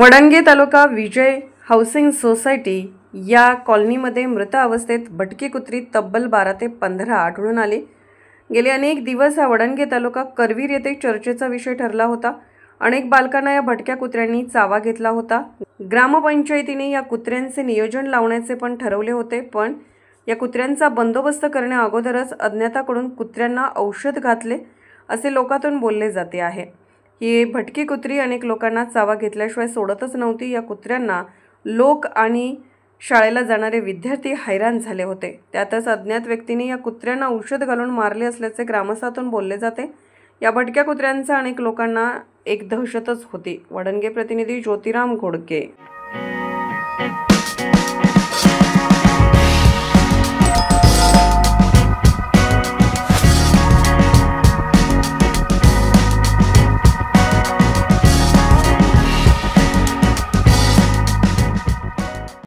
वडणगे तालुका विजय housing society या कॉलनीमध्ये मृत अवस्थेत भटकी कुत्री तब्बल 12 ते 15 आढळून आली। गेले अनेक दिवस हा वडणगे तालुका करवीर येथे चर्चेचा विषय ठरला होता। अनेक बालकांना या भटक्या कुत्र्यांनी चावा घेतला होता। ग्रामपंचायतीने या कुत्र्यांचे नियोजन लावण्याचे पण ठरवले होते, पण या कुत्र्यांचा बंदोबस्त करण्या अगोदरच अज्ञाताकडून कुत्र्यांना औषध घातले असे लोकांतून बोलले जाते आहे। ही भटकी कुत्री अनेक लोकांना चावा घेतल्याशिवाय सोडतच नव्हती। या कुत्र्यांना लोक आणि शाळेला जाणारे विद्यार्थी हैराण झाले होते। त्यातच अज्ञात व्यक्तीने या कुत्र्यांना औषध घालून मारले असल्याचे ग्रामस्थातून बोलले जाते। या भटक्या कुत्र्यांचा अनेक लोकांना एक दहशतच होती। वडणगे प्रतिनिधी ज्योतिराम घोडके।